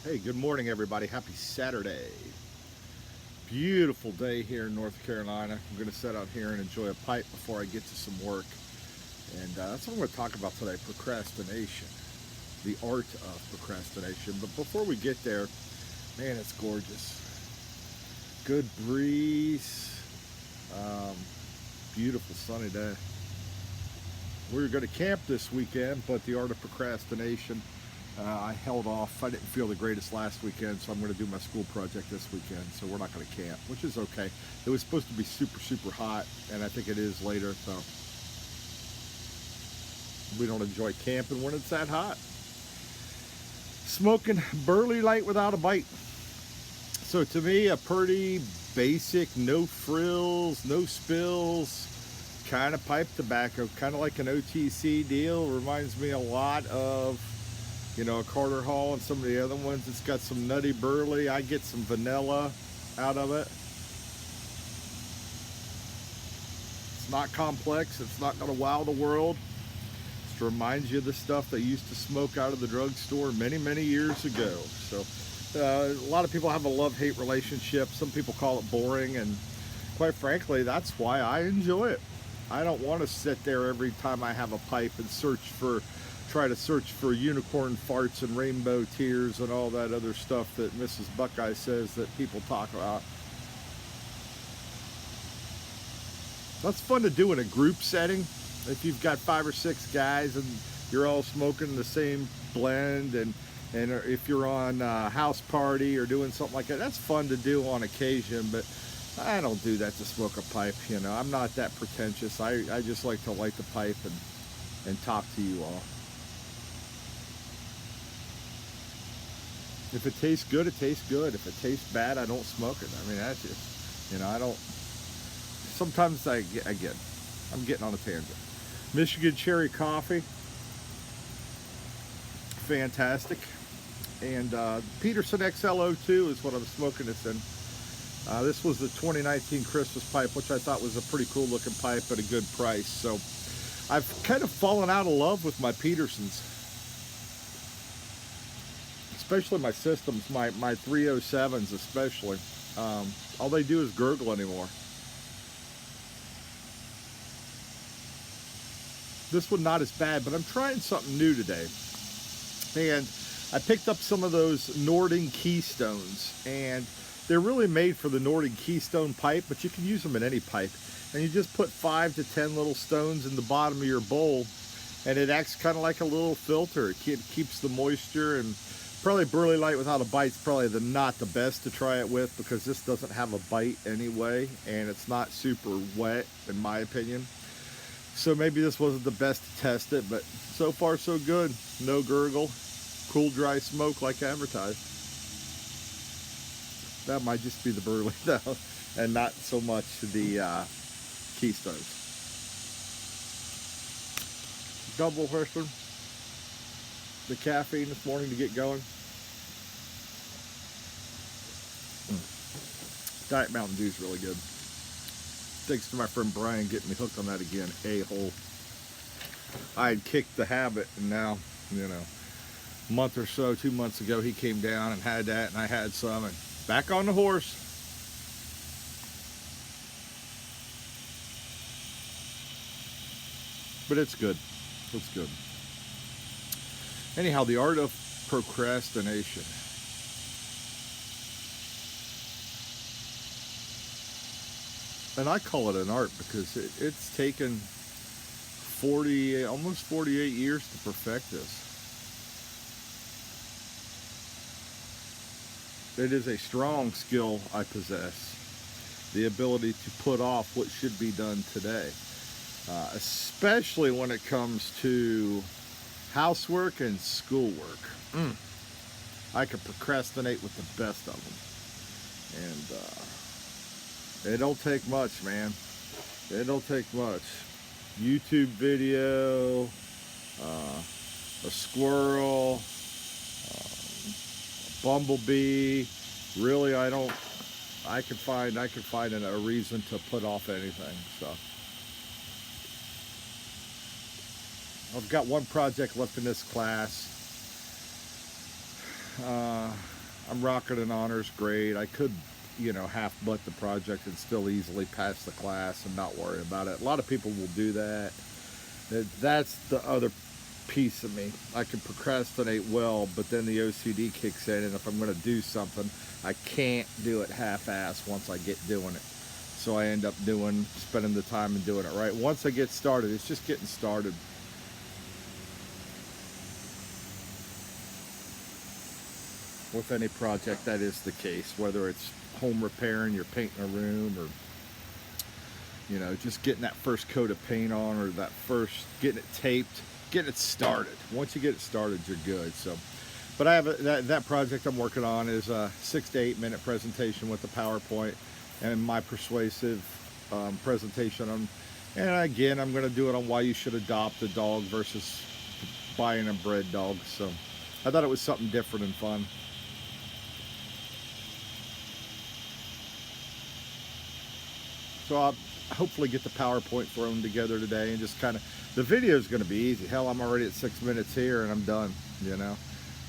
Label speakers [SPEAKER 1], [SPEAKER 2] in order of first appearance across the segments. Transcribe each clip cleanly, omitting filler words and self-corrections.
[SPEAKER 1] Hey, good morning, everybody. Happy Saturday. Beautiful day here in North Carolina. I'm going to sit out here and enjoy a pipe before I get to some work. And that's what I'm going to talk about today, procrastination, the art of procrastination. But before we get there, man, it's gorgeous. Good breeze, um, beautiful sunny day. We were going to camp this weekend, but the art of procrastination, I held off. I didn't feel the greatest last weekend, so I'm going to do my school project this weekend. So we're not going to camp, which is okay. It was supposed to be super, super hot, and I think it is later. So we don't enjoy camping when it's that hot. Smoking burley light without a bite. So to me, a pretty basic, no frills, no spills kind of pipe tobacco, kind of like an OTC deal. Reminds me a lot of, a Carter Hall and some of the other ones. It's got some nutty burley. I get some vanilla out of it. It's not complex. It's not going to wow the world. It reminds you of the stuff they used to smoke out of the drugstore many, many years ago. So a lot of people have a love-hate relationship. Some people call it boring, and quite frankly, that's why I enjoy it. I don't want to sit there every time I have a pipe and try to search for unicorn farts and rainbow tears and all that other stuff that Mrs. Buckeye says that people talk about. That's fun to do in a group setting. If you've got 5 or 6 guys and you're all smoking the same blend, and if you're on a house party or doing something like that, that's fun to do on occasion, but I don't do that to smoke a pipe. I'm not that pretentious. I just like to light the pipe and talk to you all. If it tastes good, it tastes good. If it tastes bad, I don't smoke it. I mean, that's just, I don't. Sometimes I'm getting on a tangent. Michigan cherry coffee, fantastic. And Peterson XLO2 is what I'm smoking this in. This was the 2019 Christmas pipe, which I thought was a pretty cool looking pipe at a good price. So I've kind of fallen out of love with my Petersons, especially my systems, my 307s especially. All they do is gurgle anymore. This one not as bad, but I'm trying something new today. And I picked up some of those Norden Keystones, and they're really made for the Norden Keystone pipe, but you can use them in any pipe. And you just put 5 to 10 little stones in the bottom of your bowl, and it acts kind of like a little filter. It keeps the moisture, and probably burley light without a bite is probably not the best to try it with, because this doesn't have a bite anyway, and it's not super wet in my opinion. So maybe this wasn't the best to test it, but so far so good. No gurgle, cool dry smoke like advertised. That might just be the burley though, and not so much the Keystones. Double Western. The caffeine this morning to get going. Diet Mountain Dew is really good. Thanks to my friend Brian getting me hooked on that again. A-hole. I had kicked the habit, and now, a month or so, 2 months ago, he came down and had that, and I had some, and back on the horse. But it's good. It's good. Anyhow, the art of procrastination. And I call it an art because it's taken almost 48 years to perfect this. It is a strong skill I possess, the ability to put off what should be done today, especially when it comes to housework and schoolwork. I can procrastinate with the best of them. And it don't take much, man. It don't take much. YouTube video, a squirrel, a bumblebee. Really, I can find a reason to put off anything. So I've got one project left in this class. I'm rocking an honors grade. I could, half butt the project and still easily pass the class and not worry about it. A lot of people will do that. That's the other piece of me. I can procrastinate well, but then the OCD kicks in, and if I'm going to do something, I can't do it half-ass once I get doing it. So I end up spending the time and doing it right. Once I get started, it's just getting started. With any project, that is the case, whether it's home repairing, you're painting a room, or just getting that first coat of paint on, or getting it taped, getting it started. Once you get it started, you're good. So, but I have that project I'm working on is a 6 to 8 minute presentation with the PowerPoint and my persuasive presentation. And again, I'm going to do it on why you should adopt a dog versus buying a bred dog. So I thought it was something different and fun. So I'll hopefully get the PowerPoint thrown together today, and just the video is going to be easy. Hell, I'm already at 6 minutes here and I'm done,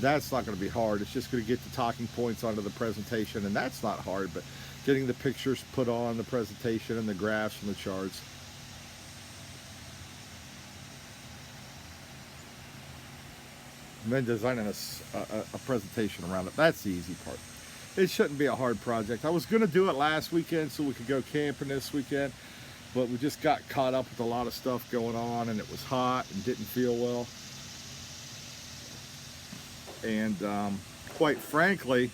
[SPEAKER 1] That's not going to be hard. It's just going to get the talking points onto the presentation, and that's not hard, but getting the pictures put on the presentation and the graphs and the charts. And then designing a presentation around it. That's the easy part. It shouldn't be a hard project. I was going to do it last weekend so we could go camping this weekend, but we just got caught up with a lot of stuff going on, and it was hot and didn't feel well. And quite frankly,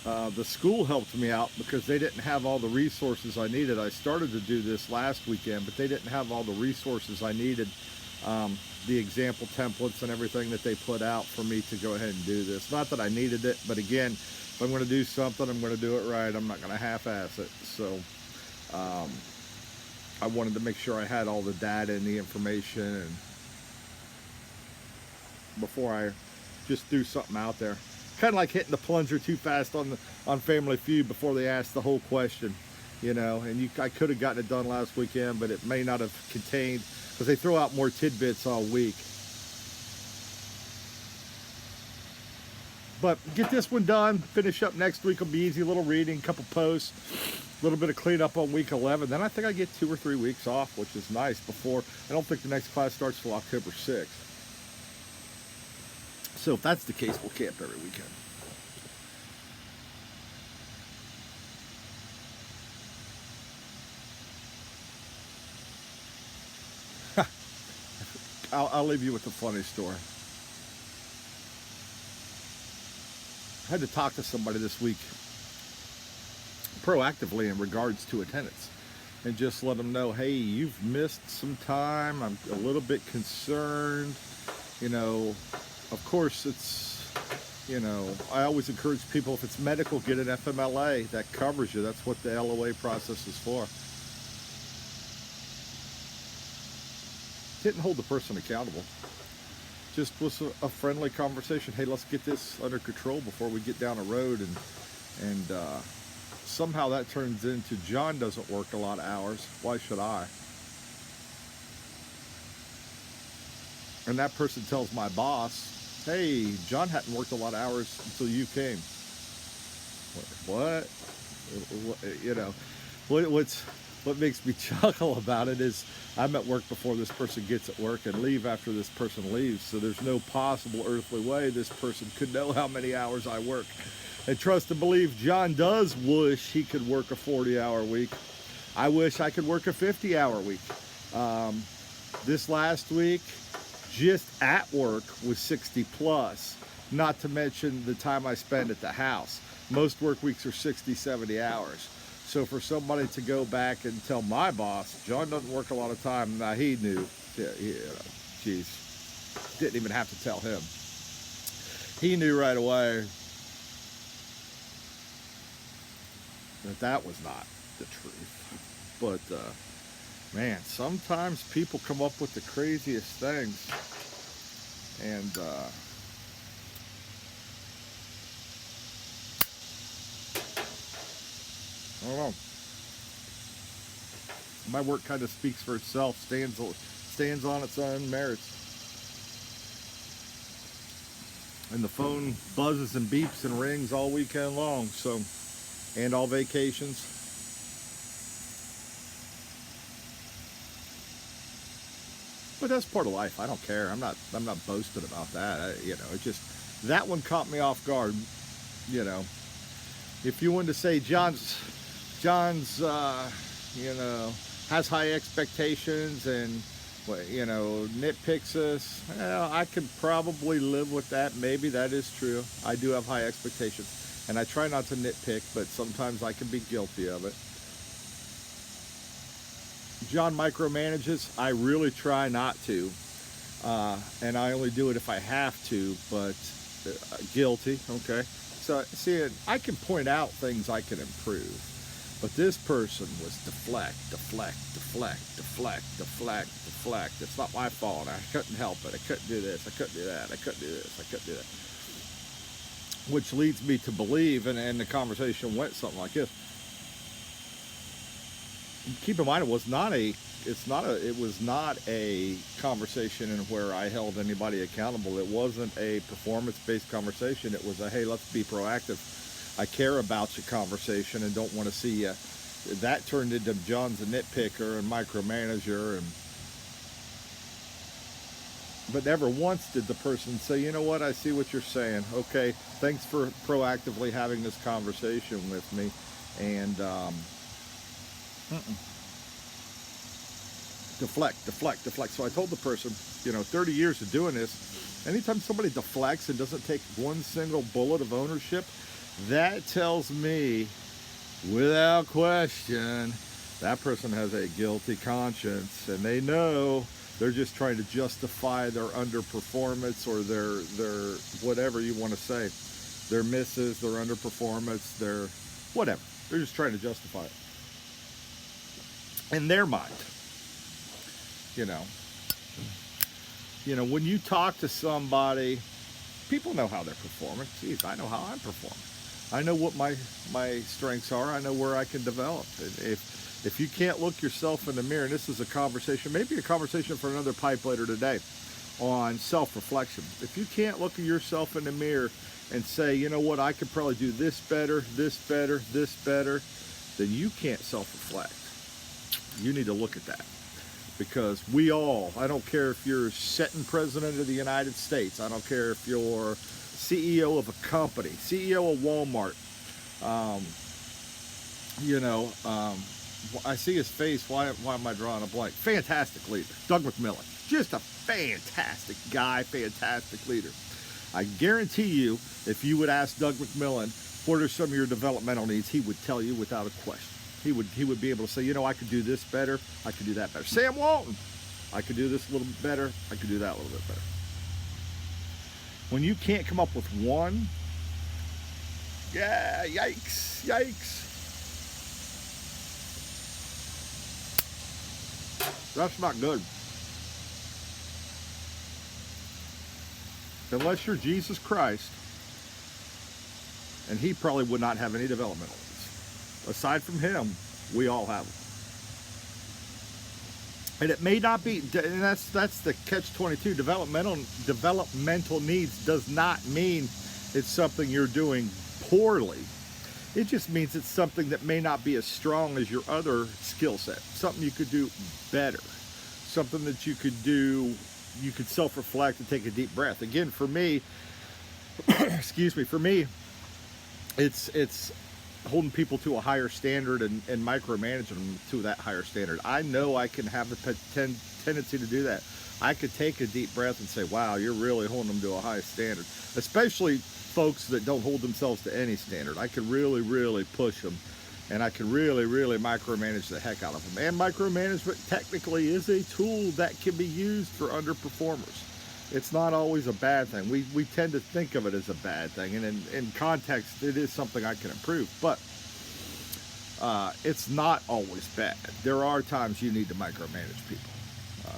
[SPEAKER 1] the school helped me out because they didn't have all the resources I needed. I started to do this last weekend, but they didn't have all the resources I needed, the example templates and everything that they put out for me to go ahead and do this. Not that I needed it, but again, if I'm going to do something, I'm going to do it right. I'm not going to half-ass it. So I wanted to make sure I had all the data and the information, and before I just threw something out there. Kind of like hitting the plunger too fast on Family Feud before they asked the whole question, And I could have gotten it done last weekend, but it may not have contained, because they throw out more tidbits all week. But get this one done, finish up next week will be easy, a little reading, a couple posts, a little bit of cleanup on week 11. Then I think I get 2 or 3 weeks off, which is nice. I don't think the next class starts till October 6th. So if that's the case, we'll camp every weekend. I'll leave you with a funny story. I had to talk to somebody this week proactively in regards to attendance, and just let them know, hey, you've missed some time. I'm a little bit concerned. Of course, it's, I always encourage people, if it's medical, get an FMLA. That covers you. That's what the LOA process is for. Didn't hold the person accountable. Just was a friendly conversation. Hey, let's get this under control before we get down a road. And somehow that turns into, John doesn't work a lot of hours. Why should I? And that person tells my boss, hey, John hadn't worked a lot of hours until you came. What? What makes me chuckle about it is I'm at work before this person gets at work, and leave after this person leaves. So there's no possible earthly way this person could know how many hours I work. And trust and believe, John does wish he could work a 40-hour week. I wish I could work a 50-hour week. This last week, just at work, was 60 plus, not to mention the time I spend at the house. Most work weeks are 60, 70 hours. So for somebody to go back and tell my boss, John doesn't work a lot of time, now he knew, geez, didn't even have to tell him. He knew right away that was not the truth. But man, sometimes people come up with the craziest things, and I don't know. My work kind of speaks for itself, stands on its own merits. And the phone buzzes and beeps and rings all weekend long. So, and all vacations. But that's part of life. I don't care. I'm not boasting about that. It just, that one caught me off guard. You know, if you wanted to say John's, has high expectations and, nitpicks us, well, I could probably live with that. Maybe that is true. I do have high expectations, and I try not to nitpick, but sometimes I can be guilty of it. John micromanages. I really try not to, and I only do it if I have to, but guilty. Okay. So, see, I can point out things I can improve, but this person was deflect. It's not my fault. I couldn't help it. I couldn't do this. I couldn't do that. I couldn't do this. I couldn't do that. Which leads me to believe, and the conversation went something like this. Keep in mind, it was not a conversation in where I held anybody accountable. It wasn't a performance-based conversation. It was a, hey, let's be proactive. I care about you conversation and don't want to see you. That turned into John's a nitpicker and micromanager, but never once did the person say, you know what, I see what you're saying. Okay, thanks for proactively having this conversation with me. And deflect. So I told the person, 30 years of doing this, anytime somebody deflects and doesn't take one single bullet of ownership, that tells me, without question, that person has a guilty conscience, and they know they're just trying to justify their underperformance or their whatever you want to say, their misses, their underperformance, their whatever. They're just trying to justify it in their mind. When you talk to somebody, people know how they're performing. Geez, I know how I'm performing. I know what my strengths are. I know where I can develop. If you can't look yourself in the mirror, and this is a conversation, maybe a conversation for another pipe later today on self-reflection. If you can't look at yourself in the mirror and say, you know what, I could probably do this better, then you can't self-reflect. You need to look at that. Because we all, I don't care if you're sitting president of the United States, I don't care if you're CEO of a company, CEO of Walmart, I see his face, why am I drawing a blank? Fantastic leader, Doug McMillon, just a fantastic guy, fantastic leader. I guarantee you, if you would ask Doug McMillon, what are some of your developmental needs, he would tell you without a question. He would be able to say, I could do this better, I could do that better. Sam Walton, I could do this a little bit better, I could do that a little bit better. When you can't come up with one, yeah, yikes. That's not good. Unless you're Jesus Christ, and he probably would not have any developmental needs. Aside from him, we all have them. And it may not be, and that's the catch-22. Developmental needs does not mean it's something you're doing poorly. It just means it's something that may not be as strong as your other skill set. Something you could do better. Something that you could do, you could self-reflect and take a deep breath. Again, for me, it's holding people to a higher standard and micromanaging them to that higher standard. I know I can have the tendency to do that. I could take a deep breath and say, wow, you're really holding them to a high standard. Especially folks that don't hold themselves to any standard. I could really, really push them, and I can really, really micromanage the heck out of them. And micromanagement technically is a tool that can be used for underperformers. It's not always a bad thing. We tend to think of it as a bad thing, and in context, it is something I can improve, but it's not always bad. There are times you need to micromanage people.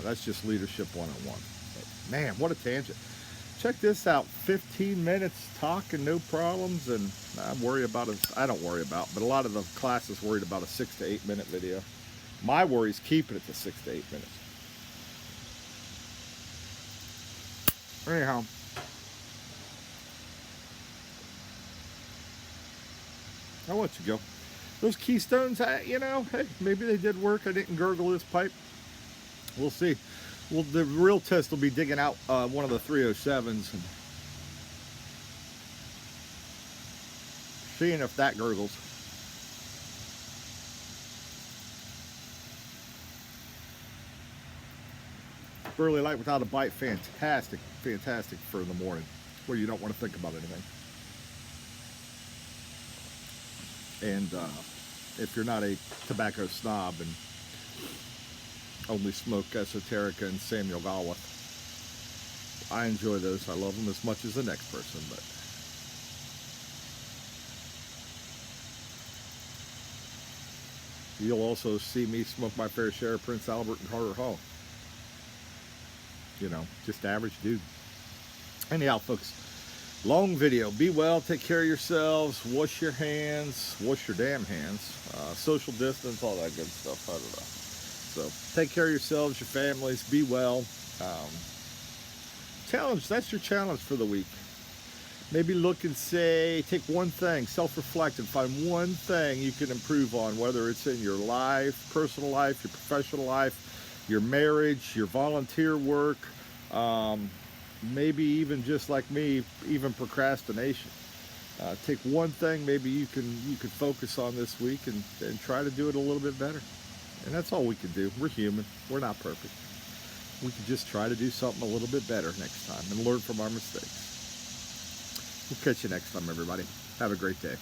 [SPEAKER 1] That's just leadership 101. But man, what a tangent. Check this out, 15 minutes talking, no problems, and I don't worry about, but a lot of the classes worried about a 6 to 8 minute video. My worry is keeping it to 6 to 8 minutes. Anyhow, I'll let you go. Those keystones, hey, maybe they did work. I didn't gurgle this pipe. We'll see. Well, the real test will be digging out one of the 307s and seeing if that gurgles. Burley light without a bite, fantastic, fantastic for in the morning where you don't want to think about anything. And if you're not a tobacco snob and only smoke Esoterica and Samuel Galwa, I enjoy those. I love them as much as the next person, but you'll also see me smoke my fair share of Prince Albert and Carter Hall. Just average dude. Anyhow, folks, long video. Be well, take care of yourselves, wash your hands, wash your damn hands, social distance, all that good stuff. I don't know. So take care of yourselves, your families, be well. Challenge, that's your challenge for the week. Maybe look and say, take one thing, self-reflect and find one thing you can improve on, whether it's in your life, personal life, your professional life, your marriage, your volunteer work, maybe even just like me, even procrastination. Take one thing maybe you can focus on this week and try to do it a little bit better. And that's all we can do. We're human. We're not perfect. We can just try to do something a little bit better next time and learn from our mistakes. We'll catch you next time, everybody. Have a great day.